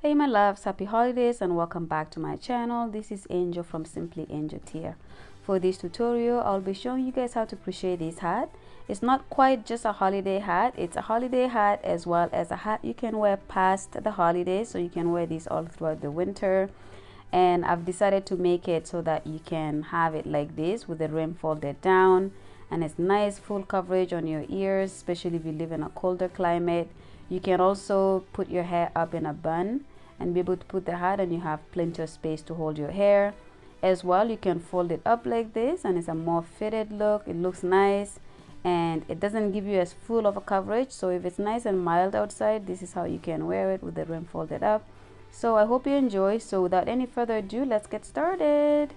Hey my loves, happy holidays and welcome back to my channel. This is Angel from Simply Angel Tea. For this tutorial, I'll be showing you guys how to crochet this hat. It's not quite just a holiday hat, it's a holiday hat as well as a hat you can wear past the holidays, so you can wear this all throughout the winter. And I've decided to make it so that you can have it like this with the rim folded down, and it's nice full coverage on your ears, especially if you live in a colder climate. You can also put your hair up in a bun and be able to put the hat, and you have plenty of space to hold your hair. As well, you can fold it up like this and it's a more fitted look. It looks nice and it doesn't give you as full of a coverage. So if it's nice and mild outside, this is how you can wear it with the rim folded up. So I hope you enjoy. So without any further ado, let's get started.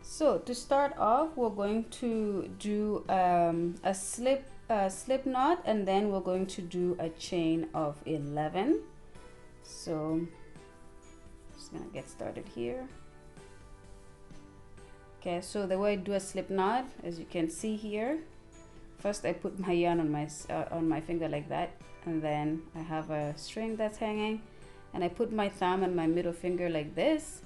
So to start off, we're going to do a slip knot, and then we're going to do a chain of 11. So just gonna get started here. Okay, so the way I do a slip knot, as you can see here, first I put my yarn on my finger like that, and then I have a string that's hanging, and I put my thumb and my middle finger like this.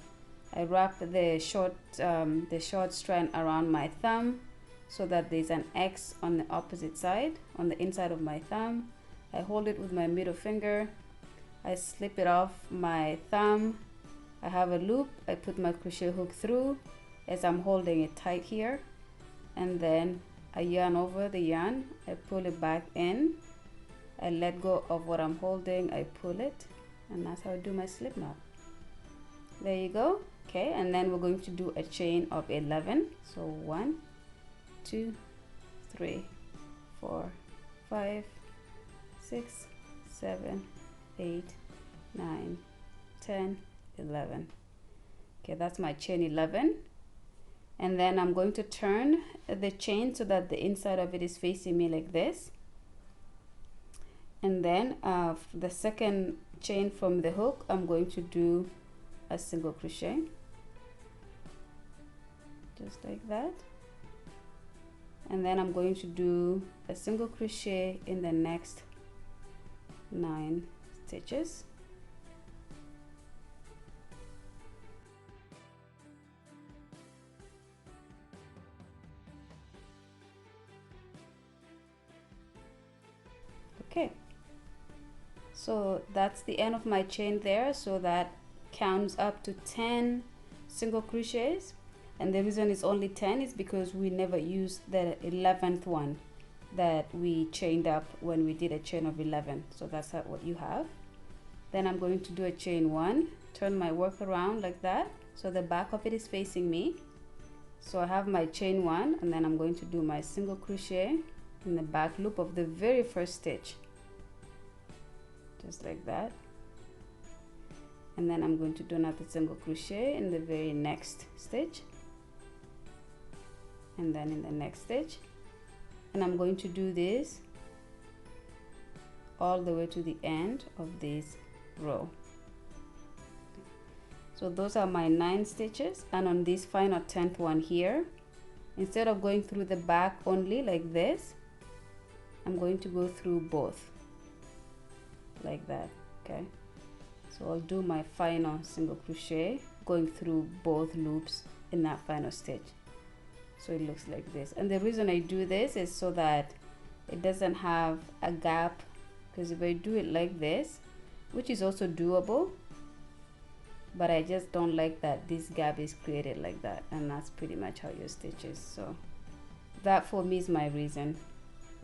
I wrap the short strand around my thumb so that there's an X on the opposite side, on the inside of my thumb. I hold it with my middle finger. I slip it off my thumb. I have a loop. I put my crochet hook through as I'm holding it tight here, and then I yarn over the yarn. I pull it back in. I let go of what I'm holding. I pull it, and that's how I do my slip knot. There you go. Okay, and then we're going to do a chain of 11. So 1, 2, 3, 4, 5, 6, 7, 8, 9, 10, 11. Okay, that's my chain 11. And then I'm going to turn the chain so that the inside of it is facing me like this. And then the second chain from the hook, I'm going to do a single crochet, just like that, and then I'm going to do a single crochet in the next 9 stitches. Okay, so that's the end of my chain there. So that counts up to 10 single crochets, and the reason it's only 10 is because we never used the 11th one that we chained up when we did a chain of 11. So that's what you have. Then I'm going to do a chain 1, turn my work around like that so the back of it is facing me. So I have my chain 1, and then I'm going to do my single crochet in the back loop of the very first stitch, just like that. And then I'm going to do another single crochet in the very next stitch, and then in the next stitch, and I'm going to do this all the way to the end of this row. So those are my 9 stitches, and on this final 10th one here, instead of going through the back only like this, I'm going to go through both like that. Okay, so I'll do my final single crochet going through both loops in that final stitch. So it looks like this, and the reason I do this is so that it doesn't have a gap, because if I do it like this, which is also doable, but I just don't like that this gap is created like that, and that's pretty much how your stitch is. So that for me is my reason.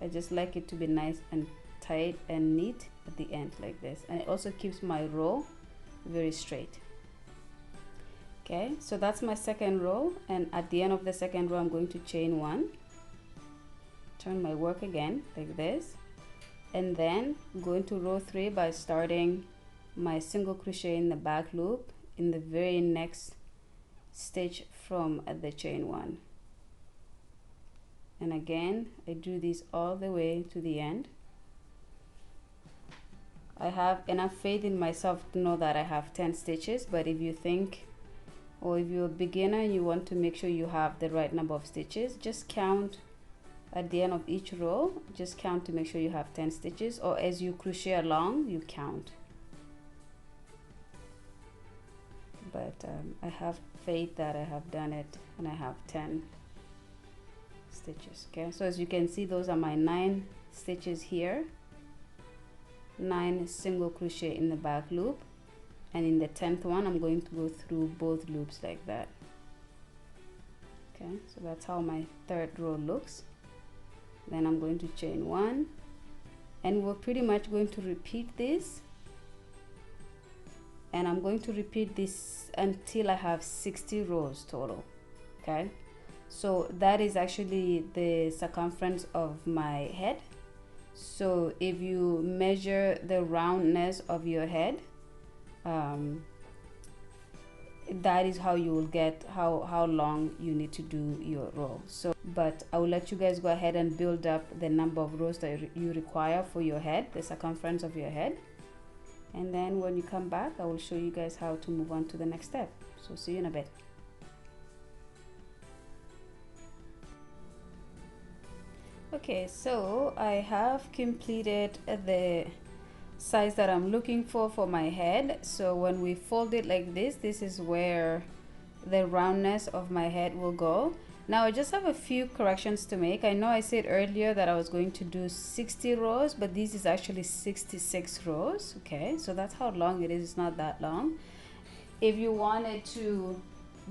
I just like it to be nice and tight and neat at the end like this, and it also keeps my row very straight. Okay, so that's my second row, and at the end of the second row I'm going to chain 1, turn my work again like this, and then go into row 3 by starting my single crochet in the back loop in the very next stitch from the chain 1. And again I do this all the way to the end. I have enough faith in myself to know that I have 10 stitches, but if you think, or if you're a beginner and you want to make sure you have the right number of stitches, just count at the end of each row, just count to make sure you have 10 stitches, or as you crochet along you count. But I have faith that I have done it and I have 10 stitches. Okay, so as you can see, those are my 9 stitches here, 9 single crochet in the back loop, and in the 10th one I'm going to go through both loops like that. Okay, so that's how my 3rd row looks. Then I'm going to chain 1, and we're pretty much going to repeat this, and I'm going to repeat this until I have 60 rows total. Okay, so that is actually the circumference of my head. So if you measure the roundness of your head, that is how you will get how long you need to do your row. So but I will let you guys go ahead and build up the number of rows that you require for your head, the circumference of your head, and then when you come back I will show you guys how to move on to the next step. So see you in a bit. Okay, so I have completed the size that I'm looking for my head. So when we fold it like this, this is where the roundness of my head will go. Now I just have a few corrections to make. I know I said earlier that I was going to do 60 rows, but this is actually 66 rows. Okay, so that's how long it is. It's not that long. If you wanted to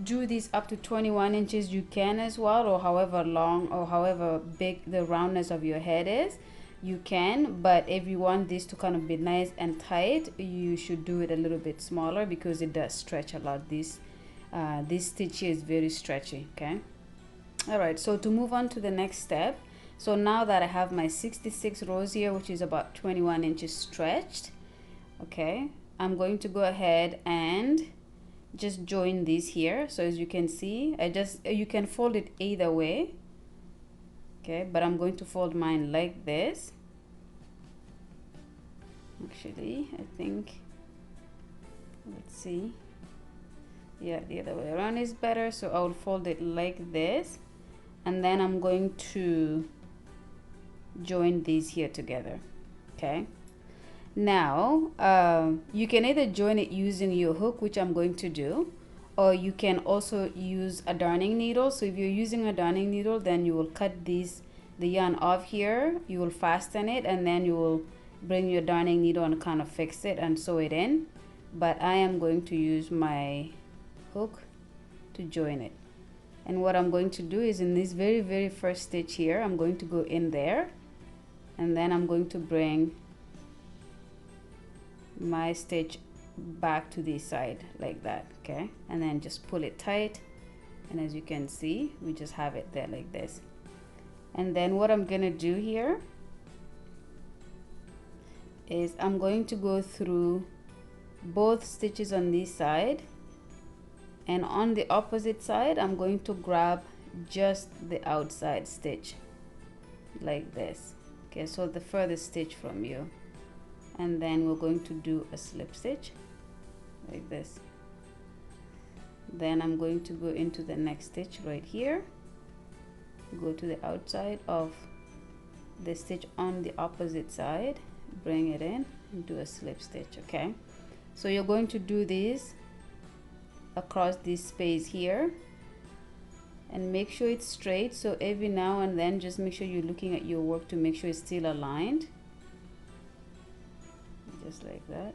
do this up to 21 inches, you can as well, or however long or however big the roundness of your head is, you can. But if you want this to kind of be nice and tight, you should do it a little bit smaller because it does stretch a lot. This stitch here is very stretchy. Okay, all right, so to move on to the next step, so now that I have my 66 rows here, which is about 21 inches stretched, okay, I'm going to go ahead and just join these here. So as you can see, you can fold it either way. Okay, but I'm going to fold mine like this. Actually, I think, let's see, yeah, the other way around is better. So I'll fold it like this, and then I'm going to join these here together. Okay, now you can either join it using your hook, which I'm going to do, or you can also use a darning needle. So if you're using a darning needle, then you will cut the yarn off here, you will fasten it, and then you will bring your darning needle and kind of fix it and sew it in. But I am going to use my hook to join it. And what I'm going to do is, in this very first stitch here, I'm going to go in there, and then I'm going to bring my stitch back to this side like that. Okay, and then just pull it tight, and as you can see, we just have it there like this. And then what I'm gonna do here is I'm going to go through both stitches on this side, and on the opposite side I'm going to grab just the outside stitch like this. Okay, so the furthest stitch from you, and then we're going to do a slip stitch like this. Then I'm going to go into the next stitch right here, go to the outside of the stitch on the opposite side, bring it in and do a slip stitch. Okay, so you're going to do this across this space here, and make sure it's straight. So every now and then just make sure you're looking at your work to make sure it's still aligned, just like that.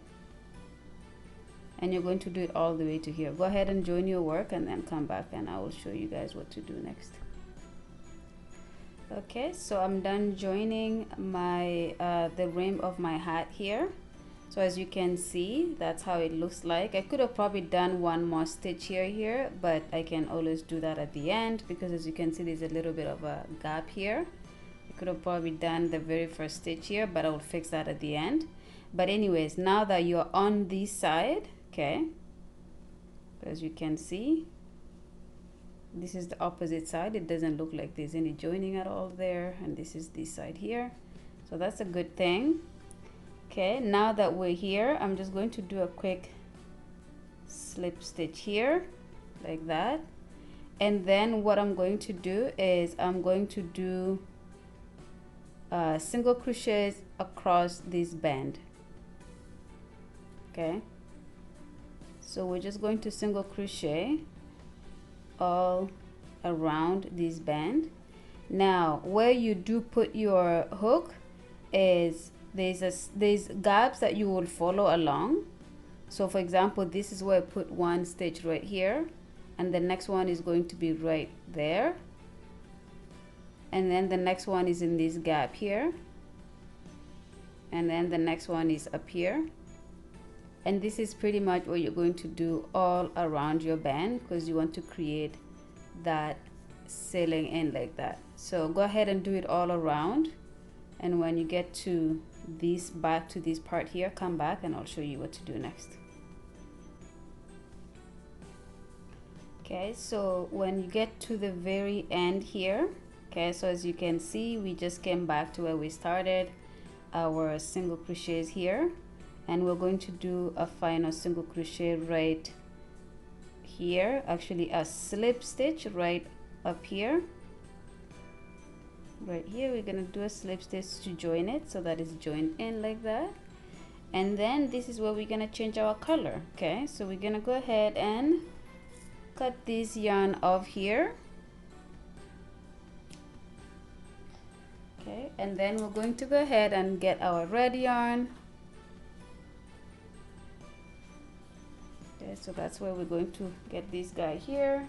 And you're going to do it all the way to here. Go ahead and join your work and then come back and I will show you guys what to do next. Okay, so I'm done joining my the rim of my hat here. So as you can see, that's how it looks like. I could have probably done one more stitch here, but I can always do that at the end, because as you can see, there's a little bit of a gap here. I could have probably done the very first stitch here, but I will fix that at the end. But anyways, now that you're on this side, okay, as you can see, this is the opposite side. It doesn't look like there's any joining at all there, and this is this side here, so that's a good thing. Okay, now that we're here, I'm just going to do a quick slip stitch here like that, and then what I'm going to do is I'm going to do single crochets across this band. Okay, so we're just going to single crochet all around this band. Now where you do put your hook is there's gaps that you will follow along. So for example, this is where I put one stitch right here, and the next one is going to be right there, and then the next one is in this gap here, and then the next one is up here. And this is pretty much what you're going to do all around your band, because you want to create that sailing in like that. So go ahead and do it all around, and when you get to this, back to this part here, come back and I'll show you what to do next. Okay, so when you get to the very end here, okay, so as you can see, we just came back to where we started our single crochets here, and we're going to do a final single crochet right here, actually a slip stitch right up here. Right here we're gonna do a slip stitch to join it, so that is joined in like that. And then this is where we're gonna change our color. Okay, so we're gonna go ahead and cut this yarn off here. Okay, and then we're going to go ahead and get our red yarn. Okay, so that's where we're going to get this guy here.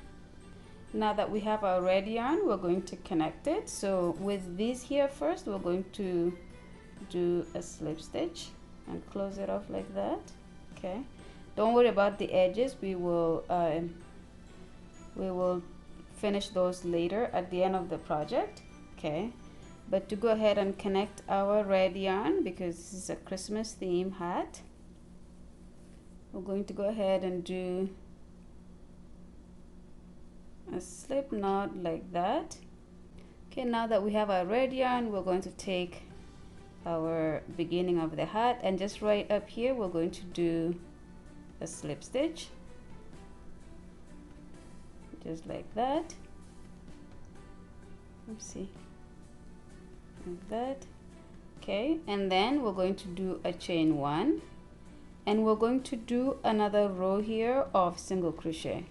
Now that we have our red yarn, we're going to connect it. So with this here first, we're going to do a slip stitch and close it off like that. Okay, don't worry about the edges, we will finish those later at the end of the project. Okay, but to go ahead and connect our red yarn, because this is a Christmas theme hat, we're going to go ahead and do a slip knot like that. Okay, now that we have our red yarn, we're going to take our beginning of the hat, and just right up here we're going to do a slip stitch just like that. Oopsie, like that. Okay, and then we're going to do a chain one, and we're going to do another row here of single crochet.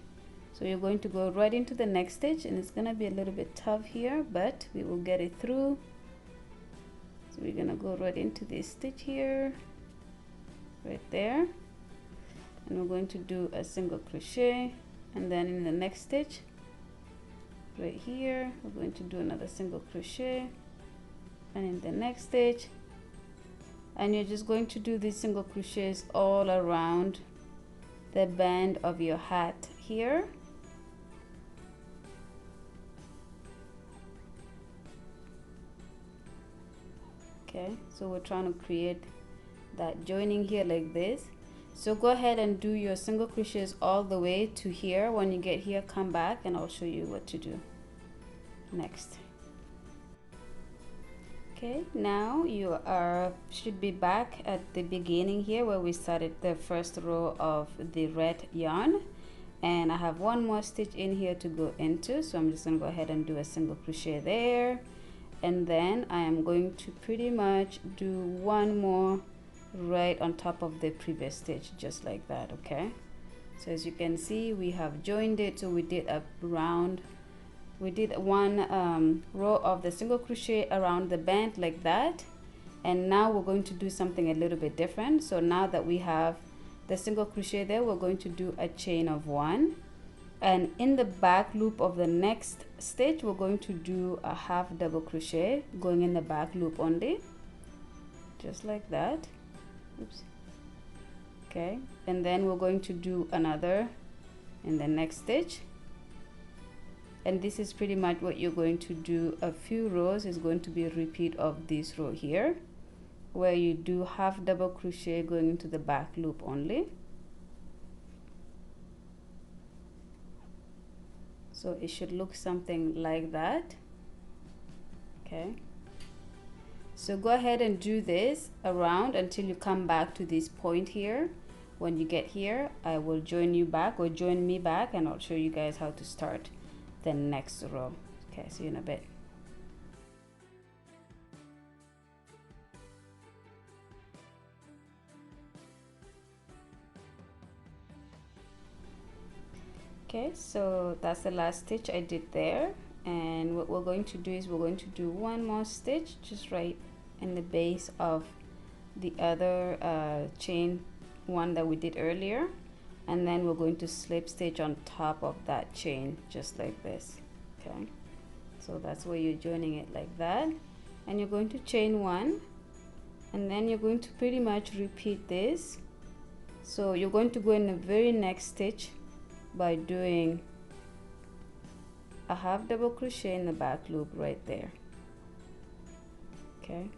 So you're going to go right into the next stitch, and it's gonna be a little bit tough here, but we will get it through. So we're gonna go right into this stitch here, right there, and we're going to do a single crochet, and then in the next stitch right here we're going to do another single crochet, and in the next stitch, and you're just going to do these single crochets all around the band of your hat here. Okay, so we're trying to create that joining here like this. So go ahead and do your single crochets all the way to here. When you get here, come back and I'll show you what to do next. Okay, now you should be back at the beginning here where we started the first row of the red yarn, and I have one more stitch in here to go into, so I'm just gonna go ahead and do a single crochet there, and then I am going to pretty much do one more right on top of the previous stitch, just like that. Okay, so as you can see, we have joined it, so we did a round, we did one row of the single crochet around the band like that, and now we're going to do something a little bit different. So now that we have the single crochet there, we're going to do a chain of one, and in the back loop of the next stitch we're going to do a half double crochet going in the back loop only, just like that. Oops. Okay, and then we're going to do another in the next stitch, and this is pretty much what you're going to do. A few rows is going to be a repeat of this row here where you do half double crochet going into the back loop only. So it should look something like that. Okay, So go ahead and do this around until you come back to this point here. When you get here, I will join you back, or join me back, and I'll show you guys how to start the next row. Okay, see you in a bit. Okay, so that's the last stitch I did there, and what we're going to do is we're going to do one more stitch just right in the base of the other chain one that we did earlier, and then we're going to slip stitch on top of that chain just like this. Okay, so that's where you're joining it like that, and you're going to chain one, and then you're going to pretty much repeat this. So you're going to go in the very next stitch by doing a half double crochet in the back loop right there. Okay,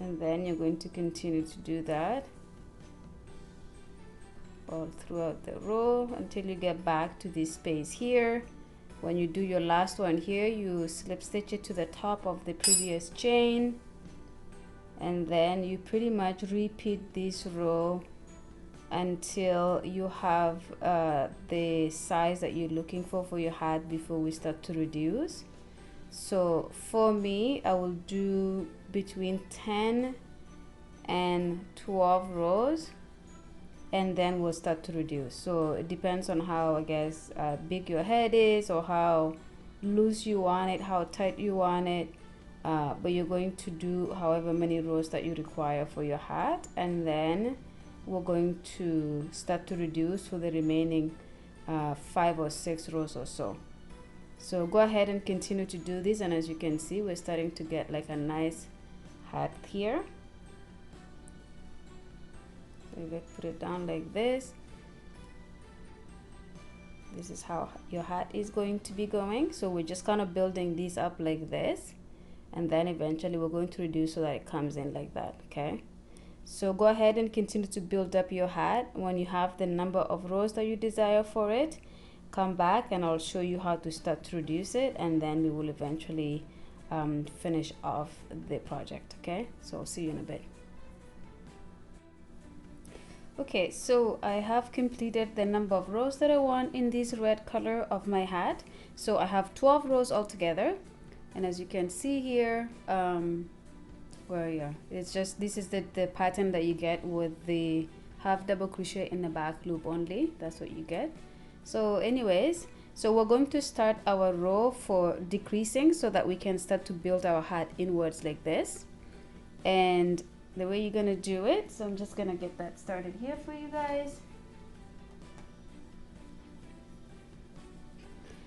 and then you're going to continue to do that all throughout the row until you get back to this space here. When you do your last one here, you slip stitch it to the top of the previous chain, and then you pretty much repeat this row until you have the size that you're looking for your hat before we start to reduce. So for me, I will do between 10 and 12 rows, and then we'll start to reduce. So it depends on how, I guess, big your head is, or how loose you want it, how tight you want it, but you're going to do however many rows that you require for your hat, and then we're going to start to reduce for the remaining 5 or 6 rows or so. So go ahead and continue to do this, and as you can see, we're starting to get like a nice hat here. So let's put it down like this. This is how your hat is going to be going. So we're just kind of building these up like this, and then eventually we're going to reduce so that it comes in like that. Okay, so go ahead and continue to build up your hat. When you have the number of rows that you desire for it, come back and I'll show you how to start to reduce it, and then we will eventually finish off the project. Okay, so I'll see you in a bit. Okay, so I have completed the number of rows that I want in this red color of my hat. So I have 12 rows altogether, and as you can see here, it's just, this is the pattern that you get with the half double crochet in the back loop only. That's what you get. So anyways, so we're going to start our row for decreasing so that we can start to build our hat inwards like this. And the way you're gonna do it, so I'm just gonna get that started here for you guys.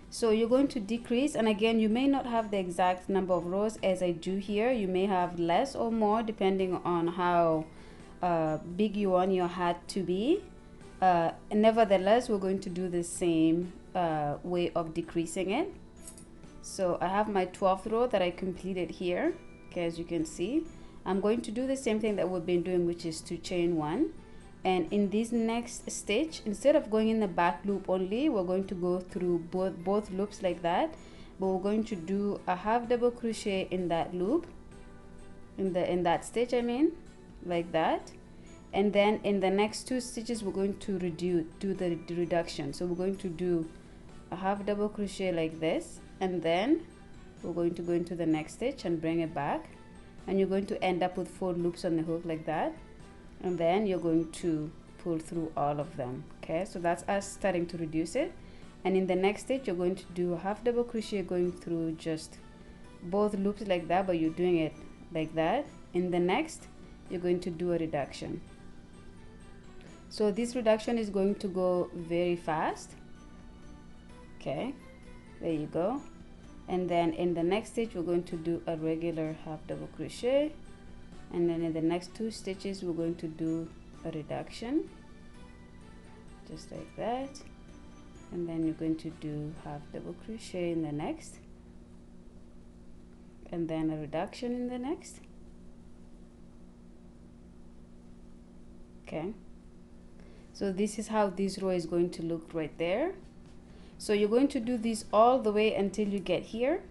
So you're going to decrease, and again, you may not have the exact number of rows as I do here. You may have less or more depending on how big you want your hat to be. Nevertheless, we're going to do the same way of decreasing it. So I have my 12th row that I completed here. Okay, as you can see, I'm going to do the same thing that we've been doing, which is to chain one. And in this next stitch, instead of going in the back loop only, we're going to go through both loops like that, but we're going to do a half double crochet in that loop, in that stitch, I mean, like that. And then in the next 2 stitches, we're going to do the reduction. So we're going to do a half double crochet like this, and then we're going to go into the next stitch and bring it back, and you're going to end up with 4 loops on the hook like that, and then you're going to pull through all of them. Okay, so that's us starting to reduce it. And in the next stitch, you're going to do a half double crochet going through just both loops like that, but you're doing it like that. In the next, you're going to do a reduction. So this reduction is going to go very fast. Okay, there you go. And then in the next stitch, we're going to do a regular half double crochet, and then in the next 2 stitches, we're going to do a reduction just like that, and then you're going to do half double crochet in the next, and then a reduction in the next. Okay, so this is how this row is going to look right there. So you're going to do this all the way until you get here,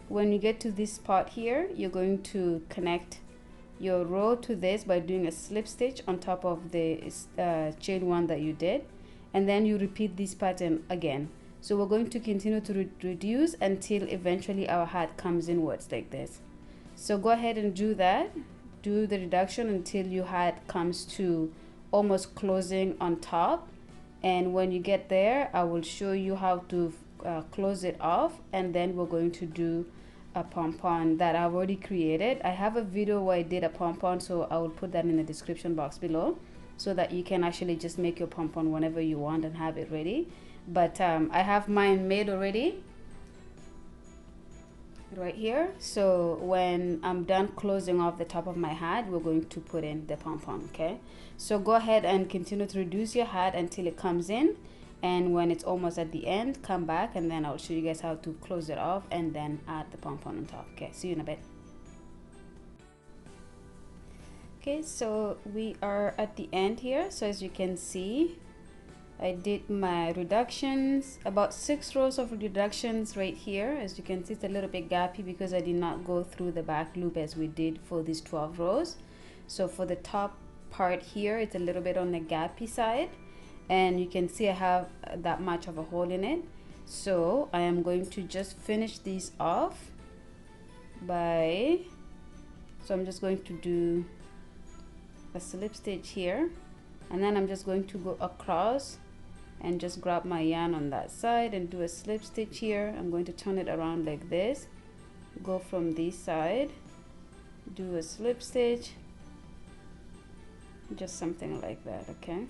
when you get to this part here, you're going to connect your row to this by doing a slip stitch on top of the chain one that you did, and then you repeat this pattern again. So we're going to continue to reduce until eventually our hat comes inwards like this. So go ahead and do that, do the reduction until your hat comes to almost closing on top, and when you get there I will show you how to close it off, and then we're going to do a pom-pom that I've already created. I have a video where I did a pom-pom, so I will put that in the description box below so that you can actually just make your pom-pom whenever you want and have it ready. But I have mine made already right here, so when I'm done closing off the top of my hat, we're going to put in the pom-pom. Okay, so go ahead and continue to reduce your hat until it comes in, and when it's almost at the end, come back and then I'll show you guys how to close it off and then add the pom-pom on top. Okay, see you in a bit. Okay, so we are at the end here. So as you can see, I did my reductions, about 6 rows of reductions right here. As you can see, it's a little bit gappy because I did not go through the back loop as we did for these 12 rows. So for the top part here, it's a little bit on the gappy side, and you can see I have that much of a hole in it. So I am going to just finish these off by, so I'm just going to do a slip stitch here, and then I'm just going to go across and just grab my yarn on that side and do a slip stitch here. I'm going to turn it around like this, go from this side, do a slip stitch, just something like that. Okay,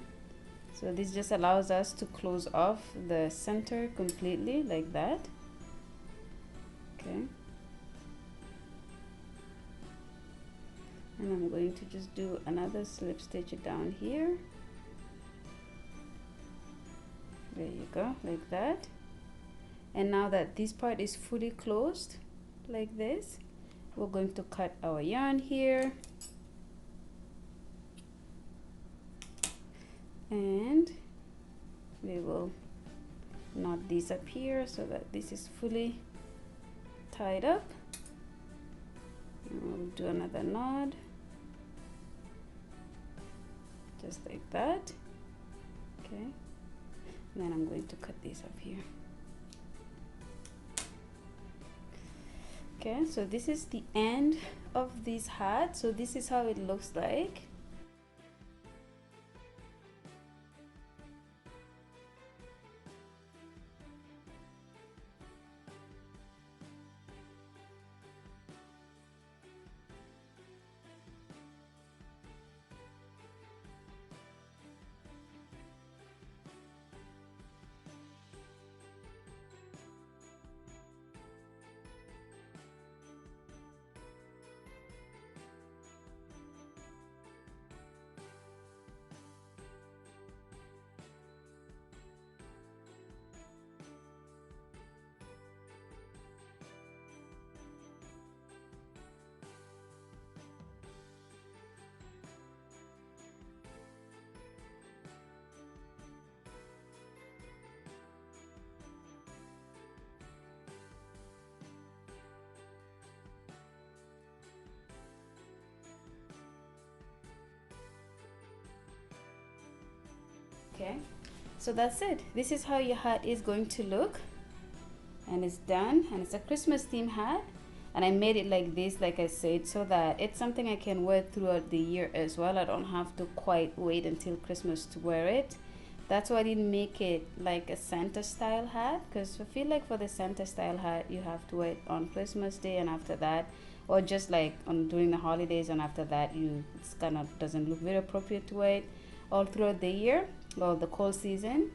so this just allows us to close off the center completely like that. Okay, and I'm going to just do another slip stitch down here. There you go, like that. And now that this part is fully closed like this, we're going to cut our yarn here, and we will knot these up here so that this is fully tied up. And we'll do another knot just like that. Okay, and then I'm going to cut these up here. Okay, so this is the end of this hat. So this is how it looks like. Okay, so that's it. This is how your hat is going to look, and it's done, and it's a Christmas theme hat. And I made it like this, like I said, so that it's something I can wear throughout the year as well. I don't have to quite wait until Christmas to wear it. That's why I didn't make it like a Santa style hat, because I feel like for the Santa style hat you have to wear it on Christmas Day, and after that, or just like on during the holidays, and after that it's kind of doesn't look very appropriate to wear it all throughout the year or the cold season.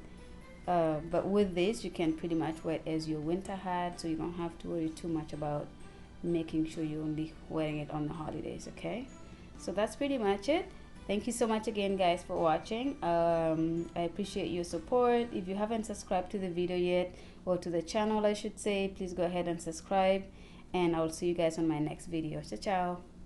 But with this you can pretty much wear it as your winter hat, so you don't have to worry too much about making sure you're only wearing it on the holidays. Okay, so that's pretty much it. Thank you so much again, guys, for watching. I appreciate your support. If you haven't subscribed to the video yet, or to the channel I should say, please go ahead and subscribe, and I'll see you guys on my next video. Ciao, ciao.